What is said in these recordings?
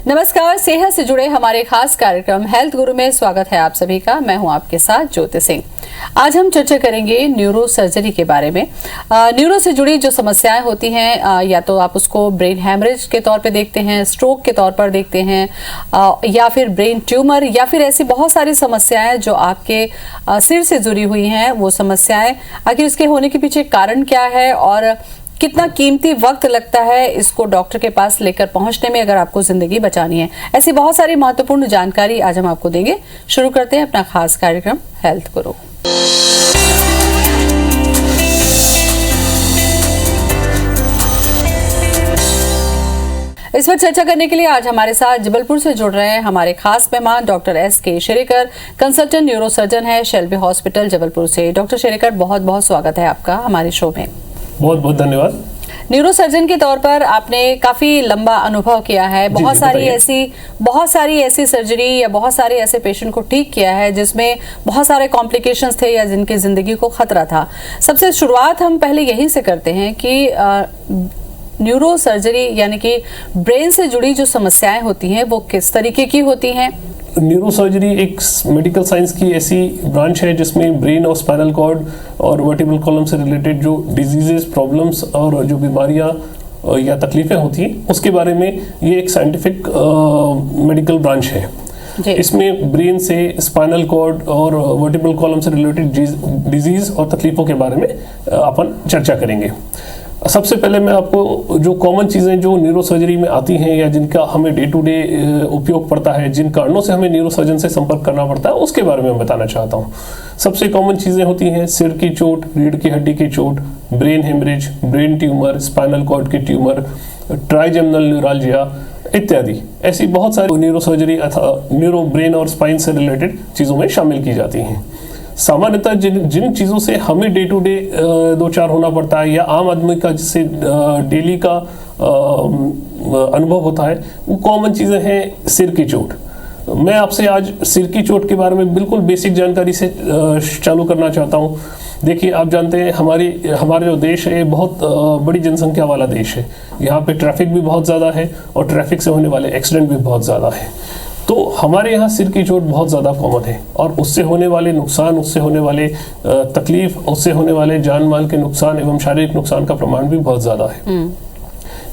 नमस्कार, सेहत से जुड़े हमारे खास कार्यक्रम हेल्थ गुरु में स्वागत है आप सभी का। मैं हूं आपके साथ ज्योति सिंह। आज हम चर्चा करेंगे न्यूरो सर्जरी के बारे में। न्यूरो से जुड़ी जो समस्याएं होती हैं, या तो आप उसको ब्रेन हैमरेज के तौर पे देखते हैं, स्ट्रोक के तौर पर देखते हैं, या फिर ब्रेन ट्यूमर, या फिर ऐसी बहुत सारी समस्याएं जो आपके सिर से जुड़ी हुई हैं। वो समस्याएं आखिर इसके होने के पीछे कारण क्या है और कितना कीमती वक्त लगता है इसको डॉक्टर के पास लेकर पहुंचने में, अगर आपको जिंदगी बचानी है। ऐसी बहुत सारी महत्वपूर्ण जानकारी आज हम आपको देंगे। शुरू करते हैं अपना खास कार्यक्रम हेल्थ गुरु। इस पर चर्चा करने के लिए आज हमारे साथ जबलपुर से जुड़ रहे हैं हमारे खास मेहमान doctor S K. Sherekar, consultant neuro surgeon है, शेल्बी हॉस्पिटल जबलपुर से। डॉक्टर शेरेकर, बहुत बहुत स्वागत है आपका हमारे शो में। बहुत बहुत धन्यवाद। न्यूरो सर्जन के तौर पर आपने काफी लंबा अनुभव किया है, बहुत सारी ऐसी सर्जरी या बहुत सारे ऐसे पेशेंट को ठीक किया है जिसमें बहुत सारे कॉम्प्लिकेशंस थे या जिनकी जिंदगी को खतरा था। सबसे शुरुआत हम पहले यहीं से करते हैं कि न्यूरो सर्जरी यानी कि ब्रेन से जुड़ी जो समस्याएं होती हैं वो किस तरीके की होती हैं? न्यूरो सर्जरी एक मेडिकल साइंस की ऐसी ब्रांच है जिसमें ब्रेन और स्पाइनल कॉर्ड और वर्टिब्रल कॉलम से रिलेटेड जो डिजीजेस, प्रॉब्लम्स और जो बीमारियां या तकलीफें होती हैं उसके बारे में ये एक साइंटिफिक मेडिकल ब्रांच है। इसमें ब्रेन से, स्पाइनल कॉर्ड और वर्टिब्रल कॉलम से रिलेटेड डिजीज और तकलीफों के बारे में अपन चर्चा करेंगे। सबसे पहले मैं आपको जो कॉमन चीज़ें जो न्यूरो सर्जरी में आती हैं या जिनका हमें डे टू डे उपयोग पड़ता है, जिन कारणों से हमें न्यूरो सर्जन से संपर्क करना पड़ता है, उसके बारे में मैं बताना चाहता हूँ। सबसे कॉमन चीज़ें होती हैं सिर की चोट, रीढ़ की हड्डी की चोट, brain haemorrhage, brain tumour, spinal cord की ट्यूमर, ट्राइजेमिनल न्यूरालजिया इत्यादि। ऐसी बहुत सारी न्यूरो सर्जरी अथवा न्यूरो ब्रेन और स्पाइन से रिलेटेड चीज़ों में शामिल की जाती हैं। सामान्यतः जिन चीज़ों से हमें डे टू डे दो चार होना पड़ता है या आम आदमी का जिससे डेली का अनुभव होता है, वो कॉमन चीज़ें हैं सिर की चोट। मैं आपसे आज सिर की चोट के बारे में बिल्कुल बेसिक जानकारी से चालू करना चाहता हूँ। देखिए, आप जानते हैं हमारे जो देश है बहुत बड़ी जनसंख्या वाला देश है। यहाँ पे ट्रैफिक भी बहुत ज़्यादा है और ट्रैफिक से होने वाले एक्सीडेंट भी बहुत ज़्यादा है। तो हमारे यहाँ सिर की चोट बहुत ज़्यादा कॉमन है और उससे होने वाले नुकसान, उससे होने वाले तकलीफ, उससे होने वाले जान माल के नुकसान एवं शारीरिक नुकसान का प्रमाण भी बहुत ज़्यादा है।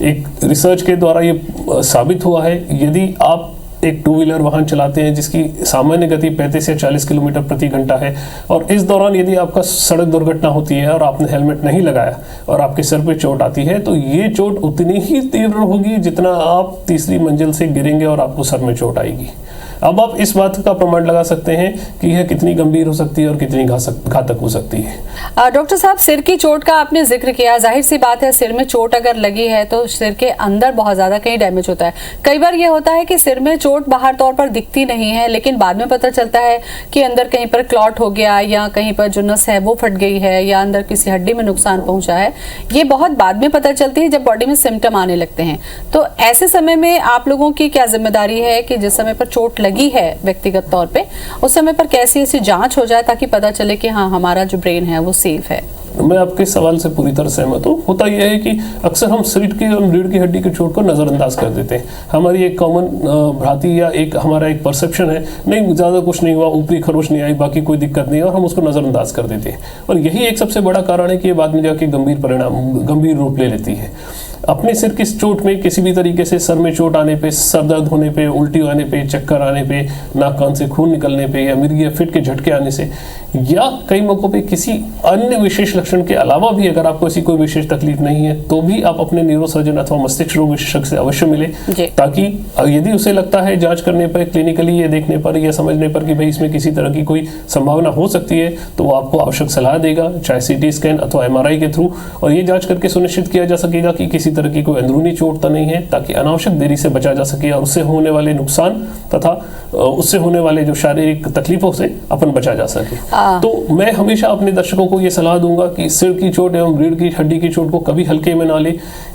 एक रिसर्च के द्वारा ये साबित हुआ है, यदि आप एक टू व्हीलर वाहन चलाते हैं जिसकी सामान्य गति 35 या 40 किलोमीटर प्रति घंटा है और इस दौरान यदि आपका सड़क दुर्घटना होती है और आपने हेलमेट नहीं लगाया और आपके सर पे चोट आती है, तो ये चोट उतनी ही तीव्र होगी जितना आप तीसरी मंजिल से गिरेंगे और आपको सर में चोट आएगी। अब आप इस बात का प्रमाण लगा सकते हैं कि यह कितनी गंभीर हो सकती है और कितनी घातक हो सकती है। डॉक्टर साहब, सिर की चोट का आपने जिक्र किया। जाहिर सी बात है, सिर में चोट अगर लगी है तो सिर के अंदर बहुत ज्यादा कहीं डैमेज होता है। कई बार ये होता है कि सिर में चोट बाहर तौर पर दिखती नहीं है, लेकिन बाद में पता चलता है कि अंदर कहीं पर क्लॉट हो गया या कहीं पर जो नस है वो फट गई है या अंदर किसी हड्डी में नुकसान पहुंचा है। ये बहुत बाद में पता चलती है जब बॉडी में सिम्टम आने लगते हैं। तो ऐसे समय में आप लोगों की क्या जिम्मेदारी है कि जिस समय पर चोट लगी है व्यक्तिगत तौर पे, उस समय पर कैसी ऐसी जांच हो जाए ताकि पता चले कि हाँ, हमारा जो ब्रेन है वो सेफ है? मैं आपके सवाल से पूरी तरह सहमत हूँ। होता यह है कि अक्सर हम सिर की और रीढ़ की हड्डी की चोट को नज़रअंदाज कर देते हैं। हमारी एक कॉमन भ्रांति या हमारा एक परसेप्शन है, नहीं ज़्यादा कुछ नहीं हुआ, ऊपरी खरोच नहीं आई, बाकी कोई दिक्कत नहीं है, और हम उसको नज़रअंदाज कर देते हैं। और यही एक सबसे बड़ा कारण है कि ये बाद में जाके गंभीर रूप ले लेती है। अपने सिर की चोट में किसी भी तरीके से सर में चोट आने पे, सर दर्द होने पे, उल्टी आने पे, चक्कर आने पे, नाक कान से खून निकलने पे या मिर्गी या फिट के झटके आने से या कई मौकों पे किसी अन्य विशेष लक्षण के अलावा भी अगर आपको ऐसी कोई विशेष तकलीफ नहीं है तो भी आप अपने न्यूरो सर्जन अथवा मस्तिष्क रोग विशेषज्ञ से अवश्य मिले, ताकि यदि उसे लगता है जांच करने पर, क्लिनिकली ये देखने पर या समझने पर कि भाई इसमें किसी तरह की कोई संभावना हो सकती है, तो वो आपको आवश्यक सलाह देगा, चाहे CT स्कैन अथवा MRI के थ्रू, और ये जांच करके सुनिश्चित किया जा सकेगा कि किसी तरह की कोई अंदरूनी चोट तो नहीं है, ताकि अनावश्यक देरी से बचा जा सके और उससे होने वाले नुकसान तथा उससे होने वाले जो शारीरिक तकलीफों से अपन बचा जा सके। तो मैं हमेशा अपने दर्शकों को ये सलाह दूंगा कि सिर की चोट एवं रीढ़ की हड्डी की चोट को कभी हल्के में ना ले।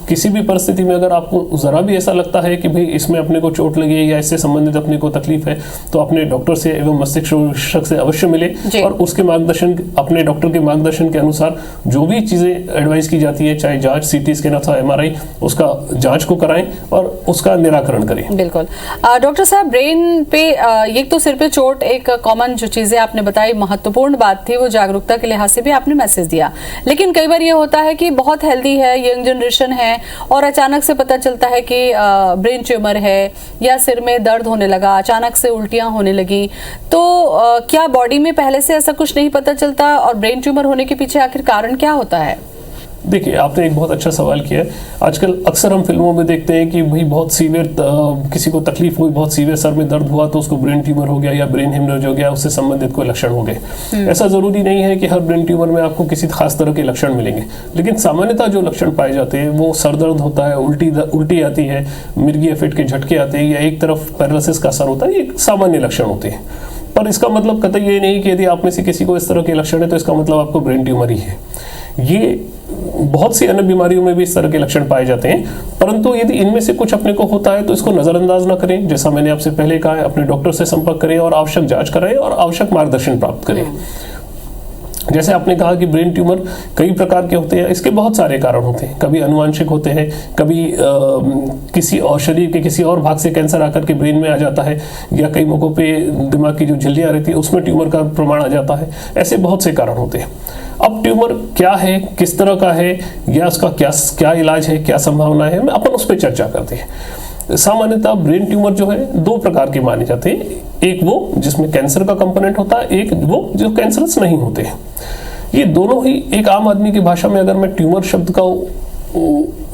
किसी भी परिस्थिति में अगर आपको जरा भी ऐसा लगता है कि भाई इसमें अपने को चोट लगी है या इससे संबंधित अपने को तकलीफ है, तो अपने डॉक्टर से एवं मस्तिष्क विशेषज्ञ से अवश्य मिले और उसके मार्गदर्शन, अपने डॉक्टर के मार्गदर्शन के अनुसार जो भी चीजें एडवाइस की जाती है, चाहे जांच, सीटी स्कैन अथवा MRI, उसका जांच को कराएं और उसका निराकरण करें। बिल्कुल। डॉक्टर साहब, ब्रेन पे ये तो सिर पे चोट एक कॉमन जो चीजें आपने बताई, महत्वपूर्ण बात थी, वो जागरूकता के लिहाज से भी आपने मैसेज दिया, लेकिन कई बार ये होता है कि बहुत हेल्दी है, यंग जनरेशन है और अचानक से पता चलता है कि ब्रेन ट्यूमर है या सिर में दर्द होने लगा, अचानक से उल्टियां होने लगी, तो क्या बॉडी में पहले से ऐसा कुछ नहीं पता चलता और ब्रेन ट्यूमर होने के पीछे आखिर कारण क्या होता है? देखिए, आपने एक बहुत अच्छा सवाल किया है। आजकल अक्सर हम फिल्मों में देखते हैं कि भाई बहुत सीवियर, किसी को तकलीफ हुई, बहुत सीवियर सर में दर्द हुआ तो उसको ब्रेन ट्यूमर हो गया या ब्रेन हेमरेज हो गया, उससे संबंधित कोई लक्षण हो गए। ऐसा जरूरी नहीं है कि हर ब्रेन ट्यूमर में आपको किसी खास तरह के लक्षण मिलेंगे, लेकिन सामान्यतः जो लक्षण पाए जाते हैं वो सर दर्द होता है, उल्टी आती है, मिर्गीय फिट के झटके आते हैं या एक तरफ पैरालिसिस का असर होता है, ये सामान्य लक्षण होते हैं। पर इसका मतलब कतई ये नहीं कि यदि आप में से किसी को इस तरह के लक्षण है तो इसका मतलब आपको ब्रेन ट्यूमर ही है। ये बहुत सी अन्य बीमारियों में भी इस तरह के लक्षण पाए जाते हैं, परंतु यदि इनमें से कुछ अपने को होता है तो इसको नजरअंदाज ना करें। जैसा मैंने आपसे पहले कहा है, अपने डॉक्टर से संपर्क करें और आवश्यक जांच कराएं और आवश्यक मार्गदर्शन प्राप्त करें। जैसे आपने कहा कि ब्रेन ट्यूमर कई प्रकार के होते हैं, इसके बहुत सारे कारण होते हैं। कभी अनुवांशिक होते हैं, कभी किसी और शरीर के किसी और भाग से कैंसर आकर के ब्रेन में आ जाता है, या कई मौकों पे दिमाग की जो झिल्लियां रहती है उसमें ट्यूमर का प्रमाण आ जाता है। ऐसे बहुत से कारण होते हैं। अब ट्यूमर क्या है, किस तरह का है, या उसका क्या इलाज है, क्या संभावना है, अपन उस पर चर्चा करते हैं। सामान्यतः ब्रेन ट्यूमर जो है दो प्रकार के माने जाते हैं, एक वो जिसमें कैंसर का कंपोनेंट होता है, एक वो जो कैंसरस नहीं होते हैं। ये दोनों ही एक आम आदमी की भाषा में अगर मैं ट्यूमर शब्द का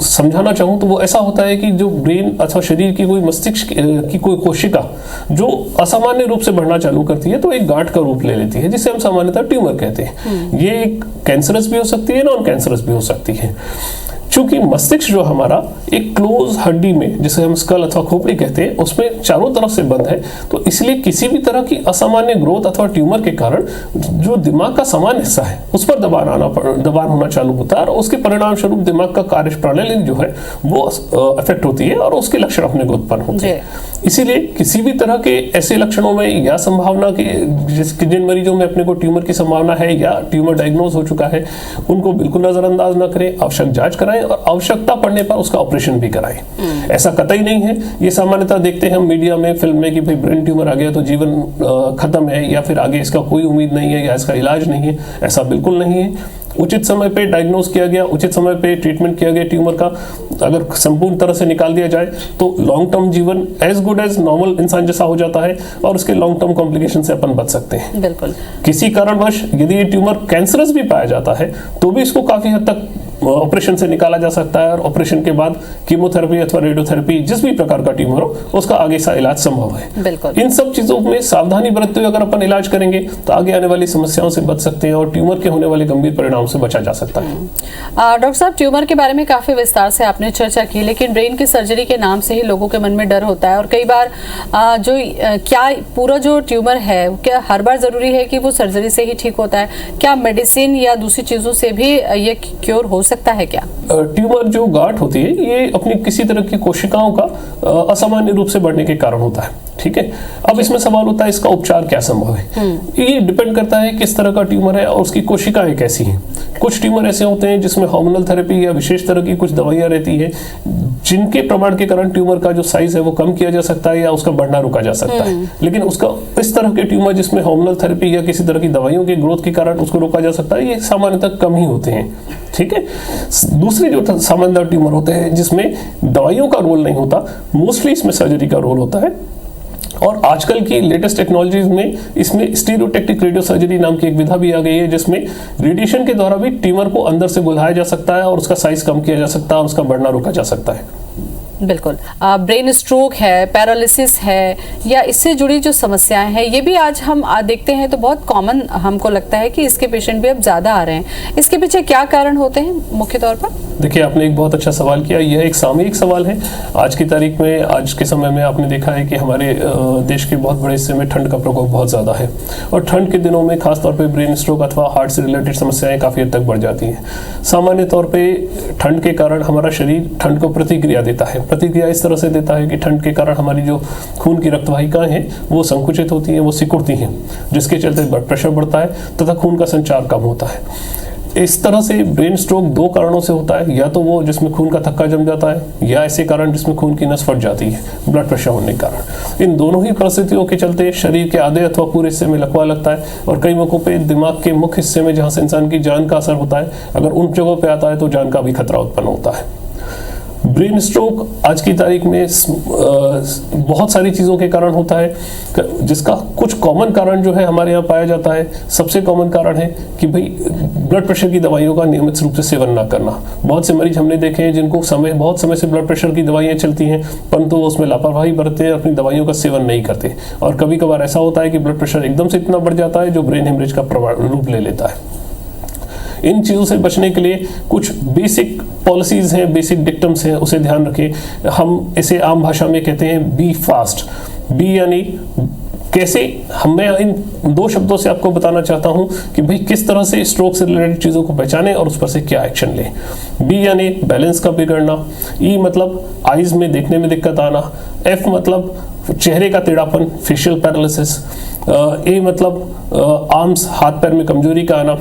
समझाना चाहूं तो वो ऐसा होता है कि जो ब्रेन अथवा शरीर की कोई मस्तिष्क की कोई कोशिका जो असामान्य रूप से बढ़ना चालू करती है तो एक गांठ का रूप ले लेती है, जिसे हम सामान्यतः ट्यूमर कहते हैं। ये एक कैंसरस भी हो सकती है, नॉन कैंसरस भी हो सकती है। चूंकि मस्तिष्क जो हमारा एक क्लोज हड्डी में, जिसे हम स्कल अथवा खोपड़ी कहते हैं, उसमें चारों तरफ से बंद है, तो इसलिए किसी भी तरह की असामान्य ग्रोथ अथवा ट्यूमर के कारण जो दिमाग का सामान्य हिस्सा है उस पर दबाव होना चालू होता है और उसके परिणाम स्वरूप दिमाग का कार्य प्रणाली जो है वो अफेक्ट होती है और उसके लक्षण अपने को उत्पन्न होते हैं। इसीलिए किसी भी तरह के ऐसे लक्षणों में या संभावना के जिन मरीजों में अपने को ट्यूमर की संभावना है या ट्यूमर डायग्नोज हो चुका है, उनको बिल्कुल नजरअंदाज न करें, आवश्यक जांच कराएं और आवश्यकता पड़ने पर उसका ऑपरेशन भी कराएं। ऐसा कतई नहीं है, ये सामान्यतः देखते हैं हम मीडिया में, फिल्म में कि भाई ब्रेन ट्यूमर आ गया तो जीवन खत्म है या फिर आगे इसका कोई उम्मीद नहीं है या इसका इलाज नहीं है। ऐसा बिल्कुल नहीं है। उचित समय पे डायग्नोज किया गया, उचित समय पे ट्रीटमेंट किया गया ट्यूमर का, अगर संपूर्ण तरह से निकाल दिया जाए तो लॉन्ग टर्म जीवन एज गुड एज नॉर्मल इंसान जैसा हो जाता है और उसके लॉन्ग टर्म कॉम्प्लिकेशन से अपन बच सकते हैं। बिल्कुल। किसी कारणवश यदि ये ट्यूमर कैंसरस भी पाया जाता है तो भी इसको काफी हद तक ऑपरेशन से निकाला जा सकता है और ऑपरेशन के बाद कीमोथेरेपी अथवा रेडियोथेरेपी, जिस भी प्रकार का ट्यूमर हो, उसका आगे सा इलाज संभव है। बिल्कुल। इन सब चीजों में सावधानी बरतते हुए अगर अपन इलाज करेंगे तो आगे आने वाली समस्याओं से बच सकते हैं और ट्यूमर के होने वाले गंभीर परिणाम से बचा जा सकता है। डॉक्टर साहब, ट्यूमर के बारे में काफी विस्तार से आपने चर्चा की, लेकिन ब्रेन की सर्जरी के नाम से ही लोगों के मन में डर होता है और कई बार क्या पूरा जो ट्यूमर है क्या हर बार जरूरी है कि वो सर्जरी से ही ठीक होता है? क्या मेडिसिन या दूसरी चीजों से भी ये क्योर हो सकता है क्या? ट्यूमर जो गांठ होती है ये अपनी किसी तरह की कोशिकाओं का असामान्य रूप से बढ़ने के कारण होता है। ठीक है, अब इसमें सवाल होता है इसका उपचार क्या संभव है। ये डिपेंड करता है किस तरह का ट्यूमर है और उसकी कोशिकाएं कैसी हैं। कुछ ट्यूमर ऐसे होते हैं जिसमें हार्मोनल थेरेपी या विशेष तरह की कुछ दवाइयां रहती है जिनके प्रमाण के कारण ट्यूमर का जो साइज है वो कम किया जा सकता है या उसका बढ़ना रुका जा सकता है। लेकिन उसका इस तरह के ट्यूमर जिसमें हार्मोनल थेरेपी या किसी तरह की दवाइयों के ग्रोथ के कारण उसको रोका जा सकता है, ये सामान्यतः कम ही होते हैं। ठीक है, दूसरे जो सामान्य ट्यूमर होते हैं जिसमें दवाइयों का रोल नहीं होता, मोस्टली इसमें सर्जरी का रोल होता है। और आजकल की लेटेस्ट टेक्नोलॉजीज में इसमें स्टीरियोटैक्टिक रेडियो सर्जरी नाम की एक विधा भी आ गई है जिसमें रेडिएशन के द्वारा भी ट्यूमर को अंदर से बुझाया जा सकता है और उसका साइज कम किया जा सकता है और उसका बढ़ना रोका जा सकता है। बिल्कुल। ब्रेन स्ट्रोक है, पैरालिसिस है, या इससे जुड़ी जो समस्याएं हैं, ये भी आज हम देखते हैं तो बहुत कॉमन हमको लगता है कि इसके पेशेंट भी अब ज्यादा आ रहे हैं। इसके पीछे क्या कारण होते हैं मुख्य तौर पर? देखिए, आपने एक बहुत अच्छा सवाल किया। यह एक सामयिक सवाल है। आज की तारीख में, आज के समय में आपने देखा है कि हमारे देश के बहुत बड़े हिस्से में ठंड का प्रकोप बहुत ज़्यादा है, और ठंड के दिनों में खासतौर पे ब्रेन स्ट्रोक अथवा हार्ट से रिलेटेड समस्याएं काफ़ी हद तक बढ़ जाती हैं। सामान्य तौर पे ठंड के कारण हमारा शरीर ठंड को प्रतिक्रिया देता है। प्रतिक्रिया इस तरह से देता है कि ठंड के कारण हमारी जो खून की रक्तवाहिकाएं हैं वो संकुचित होती हैं, वो सिकुड़ती हैं, जिसके चलते ब्लड प्रेशर बढ़ता है तथा खून का संचार कम होता है। इस तरह से ब्रेन स्ट्रोक दो कारणों से होता है, या तो वो जिसमें खून का थक्का जम जाता है, या ऐसे कारण जिसमें खून की नस फट जाती है ब्लड प्रेशर होने के कारण। इन दोनों ही परिस्थितियों के चलते शरीर के आधे अथवा पूरे हिस्से में लकवा लगता है, और कई मौकों पे दिमाग के मुख्य हिस्से में, जहाँ से इंसान की जान का असर होता है, अगर उन जगहों पे आता है तो जान का भी खतरा उत्पन्न होता है। ब्रेन स्ट्रोक आज की तारीख में बहुत सारी चीज़ों के कारण होता है, जिसका कुछ कॉमन कारण जो है हमारे यहाँ पाया जाता है। सबसे कॉमन कारण है कि भाई ब्लड प्रेशर की दवाइयों का नियमित रूप से सेवन ना करना। बहुत से मरीज हमने देखे हैं जिनको बहुत समय से ब्लड प्रेशर की दवाइयाँ चलती हैं, परंतु वो उसमें लापरवाही बरतते हैं, अपनी दवाइयों का सेवन नहीं करते, और कभी कभार ऐसा होता है कि ब्लड प्रेशर एकदम से इतना बढ़ जाता है जो ब्रेन हेमरेज का रूप ले लेता है। इन चीज़ों से बचने के लिए कुछ बेसिक पॉलिसीज़ हैं, बेसिक डिक्टम्स हैं, उसे ध्यान रखें। हम इसे आम भाषा में कहते हैं बी फास्ट। बी यानी कैसे, मैं इन दो शब्दों से आपको बताना चाहता हूं कि भाई किस तरह से स्ट्रोक से रिलेटेड चीज़ों को पहचानें और उस पर से क्या एक्शन लें। बी यानी बैलेंस का बिगड़ना। ई मतलब आइज़ में देखने में दिक्कत आना। एफ मतलब चेहरे का टेढ़ापन, फेशियल पैरालिसिस। ए मतलब आर्म्स, हाथ पैर में कमजोरी का आना।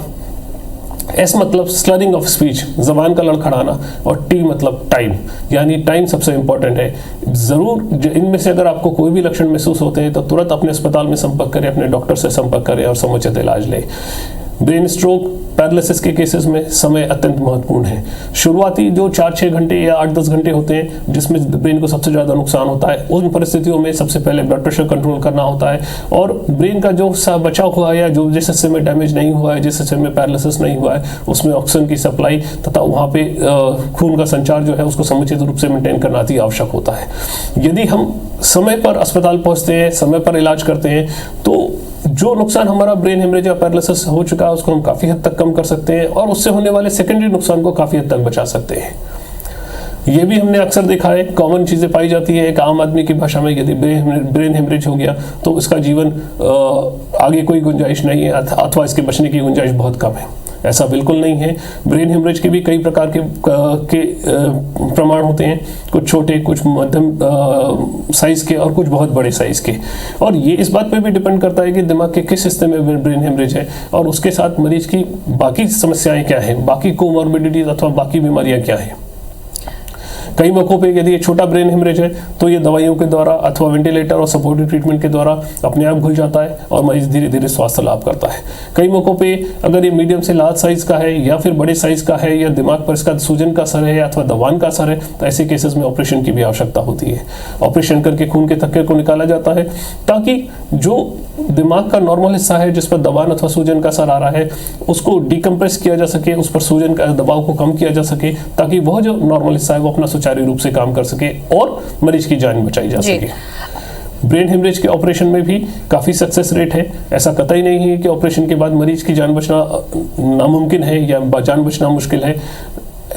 एस मतलब स्लरिंग ऑफ स्पीच, जबान का लड़खड़ाना। और टी मतलब टाइम, यानी टाइम सबसे इंपॉर्टेंट है। जरूर इनमें से अगर आपको कोई भी लक्षण महसूस होते हैं तो तुरंत अपने अस्पताल में संपर्क करें, अपने डॉक्टर से संपर्क करें और समुचित इलाज लें। ब्रेन स्ट्रोक पैरालिसिस के केसेस में समय अत्यंत महत्वपूर्ण है। शुरुआती जो 4-6 घंटे या 8-10 घंटे होते हैं जिसमें ब्रेन को सबसे ज़्यादा नुकसान होता है, उन परिस्थितियों में सबसे पहले ब्लड प्रेशर कंट्रोल करना होता है, और ब्रेन का जो बचा हुआ है या जो जिस हिस्से में डैमेज नहीं हुआ है, जिस हिस्से में पैरालिसिस नहीं हुआ है, उसमें ऑक्सीजन की सप्लाई तथा वहाँ पे खून का संचार जो है उसको समुचित रूप से मेंटेन करना अति आवश्यक होता है। यदि हम समय पर अस्पताल पहुँचते हैं, समय पर इलाज करते हैं, तो जो नुकसान हमारा ब्रेन हेमरेज या पैरालिसिस हो चुका है उसको हम काफ़ी हद तक कम कर सकते हैं, और उससे होने वाले सेकेंडरी नुकसान को काफ़ी हद तक बचा सकते हैं। ये भी हमने अक्सर देखा है, कॉमन चीज़ें पाई जाती है। एक आम आदमी की भाषा में यदि ब्रेन हेमरेज हो गया तो इसका जीवन आगे कोई गुंजाइश नहीं है, अथवा इसके बचने की गुंजाइश बहुत कम है। ऐसा बिल्कुल नहीं है। ब्रेन हेमरेज के भी कई प्रकार के प्रमाण होते हैं, कुछ छोटे, कुछ मध्यम साइज़ के और कुछ बहुत बड़े साइज़ के, और ये इस बात पे भी डिपेंड करता है कि दिमाग के किस हिस्से में ब्रेन हेमरेज है और उसके साथ मरीज की बाकी समस्याएं क्या हैं, बाकी कोमॉर्बिडिटीज अथवा बाकी बीमारियां क्या हैं। कई मौकों पे यदि ये छोटा ब्रेन हेमरेज है तो ये दवाइयों के द्वारा अथवा वेंटिलेटर और सपोर्टिव ट्रीटमेंट के द्वारा अपने आप घुल जाता है और मरीज धीरे धीरे स्वास्थ्य लाभ करता है। कई मौकों पे अगर ये मीडियम से लार्ज साइज का है या फिर बड़े साइज का है, या दिमाग पर इसका सूजन का असर है अथवा दबान का असर है, तो ऐसे केसेस में ऑपरेशन की भी आवश्यकता होती है। ऑपरेशन करके खून के थक्के को निकाला जाता है ताकि जो दिमाग का नॉर्मल हिस्सा है जिस पर दबान अथवा सूजन का असर आ रहा है उसको डिकम्प्रेस किया जा सके, उस पर सूजन का दबाव को कम किया जा सके, ताकि वह जो नॉर्मल हिस्सा है वो अपना सुचारू रूप से काम कर सके और मरीज की जान बचाई जा सके। ब्रेन हेमरेज के ऑपरेशन में भी काफ़ी सक्सेस रेट है। ऐसा कतई नहीं है कि ऑपरेशन के बाद मरीज की जान बचना नामुमकिन है या जान बचना मुश्किल है,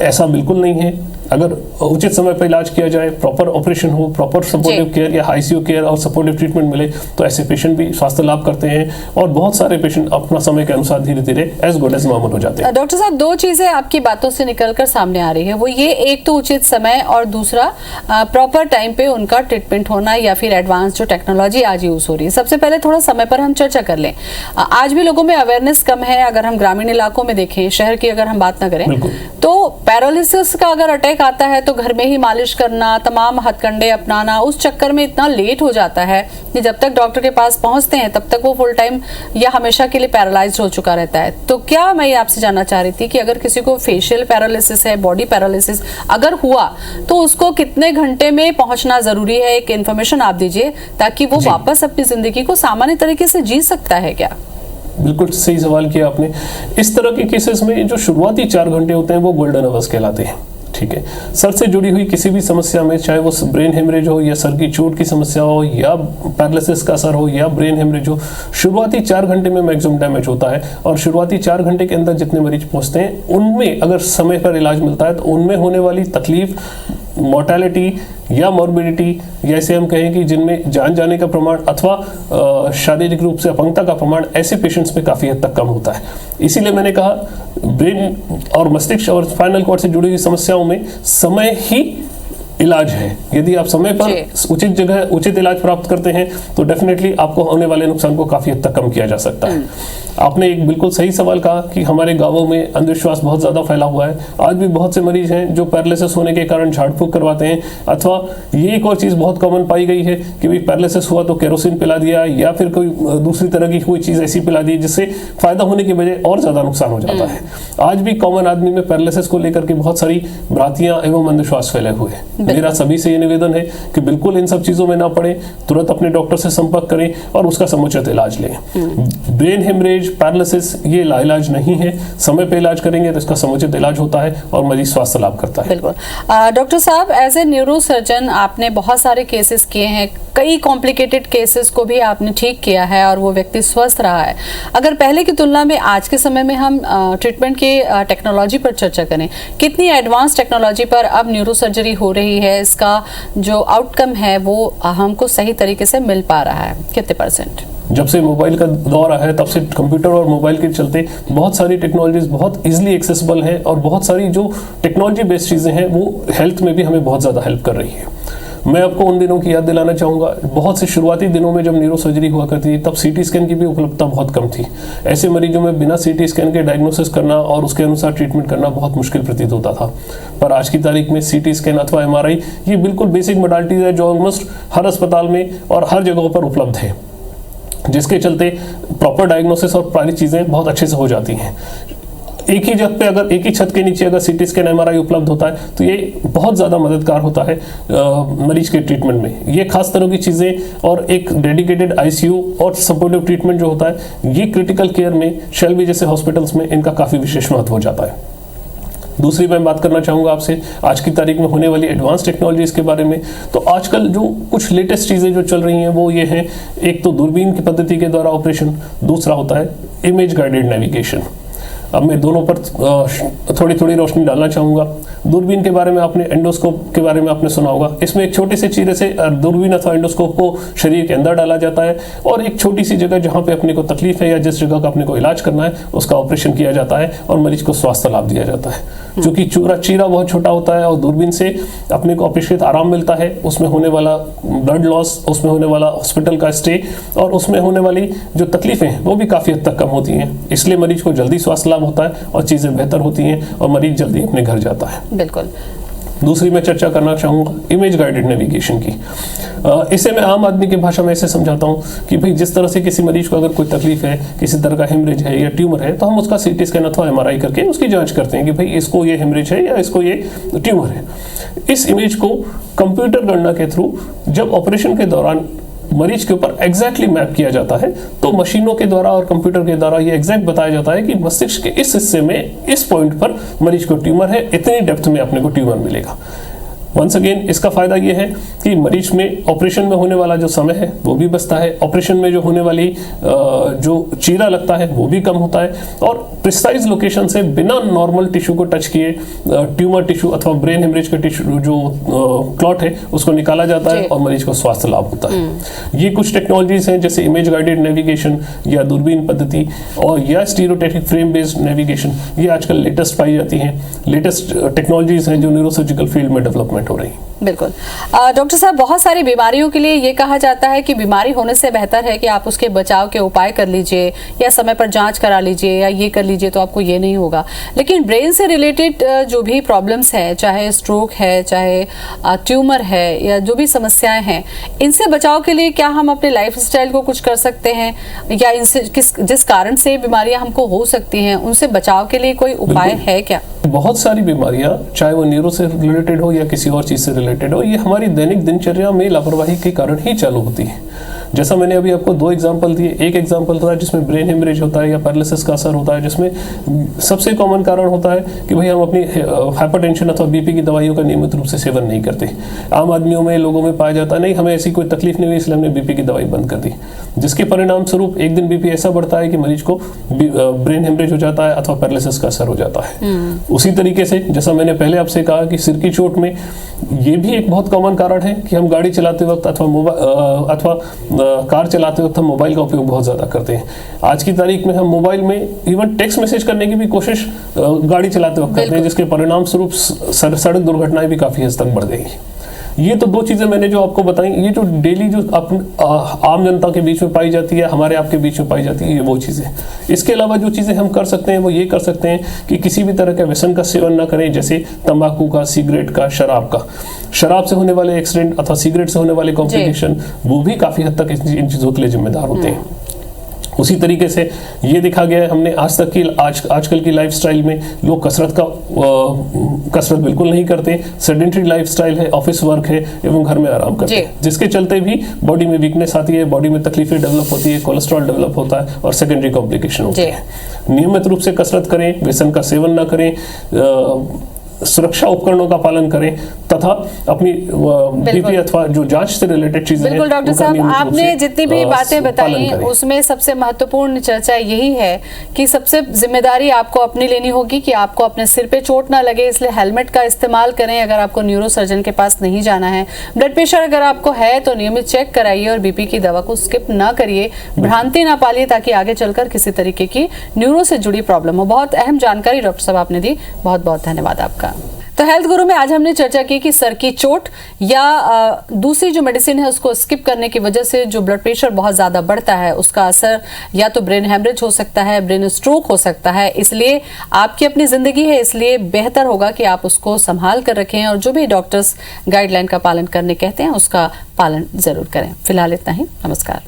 ऐसा बिल्कुल नहीं है। अगर उचित समय पर इलाज किया जाए, प्रॉपर ऑपरेशन हो, प्रॉपर सपोर्टिव केयर या आईसीयू केयर और सपोर्टिव ट्रीटमेंट मिले तो ऐसे पेशेंट भी स्वास्थ्य लाभ करते हैं, और बहुत सारे पेशेंट अपना समय के अनुसार धीरे धीरे एज गुड एज नॉर्मल हो जाते हैं। डॉक्टर साहब, दो चीजें आपकी बातों से निकलकर सामने आ रही है, वो ये, एक तो उचित समय और दूसरा प्रॉपर टाइम पे उनका ट्रीटमेंट होना या फिर एडवांस जो टेक्नोलॉजी आज यूज हो रही है। सबसे पहले थोड़ा समय पर हम चर्चा कर लें। आज भी लोगों में अवेयरनेस कम है। अगर हम ग्रामीण इलाकों में देखें, शहर की अगर हम बात ना करें, तो पैरालिसिस का अगर अटैक आता है तो घर में ही मालिश करना, तमाम हथकंडे अपनाना, उस चक्कर में इतना लेट हो जाता है कि जब तक डॉक्टर के पास पहुंचते हैं तब तक वो फुल टाइम या हमेशा के लिए पैरालाइज्ड हो चुका रहता है। तो क्या मैं ये आपसे जानना चाह रही थी कि अगर किसी को फेशियल पैरालिसिस है, बॉडी पैरालिसिस अगर हुआ तो उसको कितने घंटे में पहुंचना जरूरी है? एक इन्फॉर्मेशन आप दीजिए ताकि वो वापस अपनी जिंदगी को सामान्य तरीके से जी सकता है। क्या? बिल्कुल सही सवाल किया आपने। इस तरह के केसेस में जो शुरुआती 4 घंटे होते हैं वो गोल्डन आवर्स कहलाते हैं। ठीक है। सर से जुड़ी हुई किसी भी समस्या में, चाहे वो ब्रेन हेमरेज हो या सर की चोट की समस्या हो या पैरालिसिस का असर हो या ब्रेन हेमरेज हो, शुरुआती 4 घंटे में मैक्सिमम डैमेज होता है और शुरुआती 4 घंटे के अंदर जितने मरीज पहुंचते हैं उनमें अगर समय पर इलाज मिलता है तो उनमें होने वाली तकलीफ, मोर्टेलिटी या मॉर्बिडिटी, या ऐसे हम कहें कि जिनमें जान जाने का प्रमाण अथवा शारीरिक रूप से अपंगता का प्रमाण ऐसे पेशेंट्स में काफ़ी हद तक कम होता है। इसीलिए मैंने कहा ब्रेन और मस्तिष्क और स्पाइनल कॉर्ड से जुड़ी हुई समस्याओं में समय ही इलाज है। यदि आप समय पर उचित जगह उचित इलाज प्राप्त करते हैं तो डेफिनेटली आपको होने वाले नुकसान को काफ़ी हद तक कम किया जा सकता है। आपने एक बिल्कुल सही सवाल कहा कि हमारे गांवों में अंधविश्वास बहुत ज़्यादा फैला हुआ है। आज भी बहुत से मरीज हैं जो पैरालिसिस होने के कारण झाड़ फूक करवाते हैं, अथवा ये एक और चीज़ बहुत कॉमन पाई गई है कि भाई पैरालिसिस हुआ तो केरोसिन पिला दिया या फिर कोई दूसरी तरह की कोई चीज़ ऐसी पिला दी जिससे फ़ायदा होने की बजाय और ज़्यादा नुकसान हो जाता है। आज भी कॉमन आदमी में पैरालिसिस को लेकर के बहुत सारी भ्रांतियाँ एवं अंधविश्वास फैले हुए हैं। मेरा सभी से ये निवेदन है कि बिल्कुल इन सब चीज़ों में ना पड़े, तुरंत अपने डॉक्टर से संपर्क करें और उसका समुचित इलाज लें। ब्रेन हेमरेज, पैरालिसिस ये लाइलाज नहीं है। समय पे इलाज करेंगे तो इसका समुचित इलाज होता है और मरीज स्वास्थ्य लाभ करता है। बिल्कुल। डॉक्टर साहब, एज ए न्यूरो सर्जन आपने बहुत सारे केसेस किए हैं, कई कॉम्प्लिकेटेड केसेस को भी आपने ठीक किया है और वो व्यक्ति स्वस्थ रहा है। अगर पहले की तुलना में आज के समय में हम ट्रीटमेंट की टेक्नोलॉजी पर चर्चा करें, कितनी एडवांस टेक्नोलॉजी पर अब न्यूरो सर्जरी हो रही है, इसका जो आउटकम है वो हमको सही तरीके से मिल पा रहा है, कितने %? जब से मोबाइल का दौर आया है तब से कंप्यूटर और मोबाइल के चलते बहुत सारी टेक्नोलॉजीज बहुत इजीली एक्सेसिबल हैं और बहुत सारी जो टेक्नोलॉजी बेस्ड चीज़ें हैं वो हेल्थ में भी हमें बहुत ज़्यादा हेल्प कर रही है। मैं आपको उन दिनों की याद दिलाना चाहूँगा, बहुत से शुरुआती दिनों में जब न्यूरो सर्जरी हुआ करती थी तब सीटी स्कैन की भी उपलब्धता बहुत कम थी। ऐसे मरीजों में बिना सीटी स्कैन के डायग्नोसिस करना और उसके अनुसार ट्रीटमेंट करना बहुत मुश्किल प्रतीत होता था। पर आज की तारीख में सीटी स्कैन अथवा एमआरआई ये बिल्कुल बेसिक मोडालिटीज है जो ऑलमोस्ट हर अस्पताल में और हर जगहों पर उपलब्ध है, जिसके चलते प्रॉपर डायग्नोसिस और सारी चीज़ें बहुत अच्छे से हो जाती हैं। एक ही जगह पे अगर एक ही छत के नीचे अगर सीटी स्कैन एमआरआई उपलब्ध होता है तो ये बहुत ज़्यादा मददगार होता है मरीज के ट्रीटमेंट में। ये खास तरह की चीज़ें और एक डेडिकेटेड आईसीयू और सपोर्टिव ट्रीटमेंट जो होता है ये क्रिटिकल केयर में शेल्बी जैसे हॉस्पिटल्स में इनका काफ़ी विशेष महत्व हो जाता है। दूसरी मैं बात करना चाहूँगा आपसे आज की तारीख में होने वाली एडवांस टेक्नोलॉजीज के बारे में। तो आजकल जो कुछ लेटेस्ट चीज़ें जो चल रही हैं वो ये हैं, एक तो दूरबीन की पद्धति के द्वारा ऑपरेशन, दूसरा होता है इमेज गाइडेड नेविगेशन। अब मैं दोनों पर थोड़ी थोड़ी रोशनी डालना चाहूँगा। दूरबीन के बारे में आपने, एंडोस्कोप के बारे में आपने सुना होगा। इसमें एक छोटे से चीरे से दूरबीन अथवा एंडोस्कोप को शरीर के अंदर डाला जाता है और एक छोटी सी जगह जहाँ पे अपने को तकलीफ है या जिस जगह का अपने को इलाज करना है उसका ऑपरेशन किया जाता है और मरीज को स्वास्थ्य लाभ दिया जाता है। क्योंकि चीरा बहुत छोटा होता है और दूरबीन से अपने को अपेक्षित आराम मिलता है, उसमें होने वाला ब्लड लॉस, उसमें होने वाला हॉस्पिटल का स्टे और उसमें होने वाली जो तकलीफें हैं वो भी काफ़ी हद तक कम होती हैं। इसलिए मरीज को जल्दी स्वास्थ्य लाभ होता है और चीज़ें बेहतर होती हैं और मरीज जल्दी अपने घर जाता है। बिल्कुल। दूसरी मैं चर्चा करना चाहूँगा इमेज गाइडेड नेविगेशन की। इसे मैं आम आदमी की भाषा में ऐसे समझाता हूँ कि भाई जिस तरह से किसी मरीज को अगर कोई तकलीफ है, किसी तरह का हेमरेज है या ट्यूमर है तो हम उसका सीटी स्कैन अथवा एमआरआई करके उसकी जांच करते हैं कि भाई इसको ये हेमरेज है या इसको ये ट्यूमर है। इस इमेज को कंप्यूटर गणना के थ्रू जब ऑपरेशन के दौरान मरीज के ऊपर एग्जैक्टली मैप किया जाता है तो मशीनों के द्वारा और कंप्यूटर के द्वारा ये एग्जैक्ट बताया जाता है कि मस्तिष्क के इस हिस्से में इस पॉइंट पर मरीज को ट्यूमर है, इतनी डेप्थ में अपने को ट्यूमर मिलेगा। वंस अगेन इसका फायदा ये है कि मरीज में ऑपरेशन में होने वाला जो समय है वो भी बचता है, ऑपरेशन में जो होने वाली जो चीरा लगता है वो भी कम होता है और प्रिसाइज लोकेशन से बिना नॉर्मल टिश्यू को टच किए ट्यूमर टिश्यू अथवा ब्रेन हेमरेज का टिश्यू जो क्लॉट है उसको निकाला जाता है और मरीज को स्वास्थ्य लाभ होता है। ये कुछ टेक्नोलॉजीज हैं जैसे इमेज गाइडेड नेविगेशन या दूरबीन पद्धति और या स्टीरियोटैक्टिक फ्रेम बेस्ड नेविगेशन, ये आजकल लेटेस्ट पाई जाती हैं, लेटेस्ट टेक्नोलॉजीज हैं जो न्यूरोसर्जिकल फील्ड में डेवलपमेंट हो रही। बिल्कुल। डॉक्टर साहब, बहुत सारी बीमारियों के लिए ये कहा जाता है कि बीमारी होने से बेहतर है कि आप उसके बचाव के उपाय कर लीजिए या समय पर जांच करा लीजिए या ये कर लीजिए तो आपको ये नहीं होगा। लेकिन ब्रेन से रिलेटेड जो भी प्रॉब्लम्स है, चाहे स्ट्रोक है, चाहे ट्यूमर है या जो भी समस्याएं हैं, इनसे बचाव के लिए क्या हम अपने लाइफस्टाइल को कुछ कर सकते हैं या इनसे जिस कारण से बीमारियां हमको हो सकती हैं उनसे बचाव के लिए कोई उपाय है क्या? बहुत सारी बीमारियां, चाहे वो न्यूरो से रिलेटेड हो या किसी और चीज़ से रिलेटेड हो, ये हमारी दैनिक दिनचर्या में लापरवाही के कारण ही चालू होती है। जैसा मैंने अभी आपको 2 एग्जांपल दिए, एक एग्जांपल था जिसमें ब्रेन हेमरेज होता है या पैरालिसिस का असर होता है, जिसमें सबसे कॉमन कारण होता है कि भाई हम अपनी हाइपरटेंशन अथवा बीपी की दवाइयों का नियमित रूप से सेवन नहीं करते। आम आदमियों में, लोगों में पाया जाता है नहीं हमें ऐसी कोई तकलीफ नहीं हुई इसलिए हमने बीपी की दवाई बंद कर दी, जिसके परिणाम स्वरूप एक दिन बीपी ऐसा बढ़ता है कि मरीज को ब्रेन हेमरेज हो जाता है अथवा पैरालिसिस का असर हो जाता है। उसी तरीके से जैसा मैंने पहले आपसे कहा कि सिर की चोट में ये भी एक बहुत कॉमन कारण है कि हम गाड़ी चलाते वक्त अथवा कार चलाते वक्त हम मोबाइल का उपयोग बहुत ज़्यादा करते हैं। आज की तारीख में हम मोबाइल में इवन टेक्स्ट मैसेज करने की भी कोशिश गाड़ी चलाते वक्त करते हैं, जिसके परिणाम स्वरूप सड़क दुर्घटनाएं भी काफ़ी हद तक बढ़ गई। ये तो 2 चीज़ें मैंने जो आपको बताई, ये जो डेली जो आम जनता के बीच में पाई जाती है, हमारे आपके बीच में पाई जाती है, ये वो चीज़ें। इसके अलावा जो चीज़ें हम कर सकते हैं वो ये कर सकते हैं कि किसी भी तरह के व्यसन का सेवन ना करें, जैसे तंबाकू का, सिगरेट का, शराब का। शराब से होने वाले एक्सीडेंट अथवा सिगरेट से होने वाले कॉम्प्लिकेशन वो भी काफ़ी हद तक इन चीज़ों के लिए जिम्मेदार होते हैं। उसी तरीके से ये देखा गया है हमने आजकल की लाइफस्टाइल में लोग कसरत बिल्कुल नहीं करते, सेडेंटरी लाइफस्टाइल है, ऑफिस वर्क है एवं घर में आराम करते हैं, जिसके चलते भी बॉडी में वीकनेस आती है, बॉडी में तकलीफें डेवलप होती है, कोलेस्ट्रॉल डेवलप होता है और सेकेंडरी कॉम्प्लिकेशन होती है। नियमित रूप से कसरत करें, व्यसन का सेवन ना करें, सुरक्षा उपकरणों का पालन करें तथा अपनी बीपी अथवा जो जांच से रिलेटेड चीजें बिल्कुल डॉक्टर साहब, आपने जितनी भी बातें बताई उसमें सबसे महत्वपूर्ण चर्चा यही है कि सबसे जिम्मेदारी आपको अपनी लेनी होगी कि आपको अपने सिर पे चोट ना लगे, इसलिए हेलमेट का इस्तेमाल करें अगर आपको न्यूरो सर्जन के पास नहीं जाना है। ब्लड प्रेशर अगर आपको है तो नियमित चेक कराइए और बीपी की दवा को स्किप ना करिए, भ्रांति ना पालिए ताकि आगे चलकर किसी तरीके की न्यूरो से जुड़ी प्रॉब्लम हो। बहुत अहम जानकारी डॉक्टर साहब आपने दी, बहुत बहुत धन्यवाद आपका। तो हेल्थ गुरु में आज हमने चर्चा की कि सर की चोट या दूसरी जो मेडिसिन है उसको स्किप करने की वजह से जो ब्लड प्रेशर बहुत ज्यादा बढ़ता है उसका असर या तो ब्रेन हेमरेज हो सकता है, ब्रेन स्ट्रोक हो सकता है। इसलिए आपकी अपनी जिंदगी है, इसलिए बेहतर होगा कि आप उसको संभाल कर रखें और जो भी डॉक्टर्स गाइडलाइन का पालन करने कहते हैं उसका पालन जरूर करें। फिलहाल इतना ही, नमस्कार।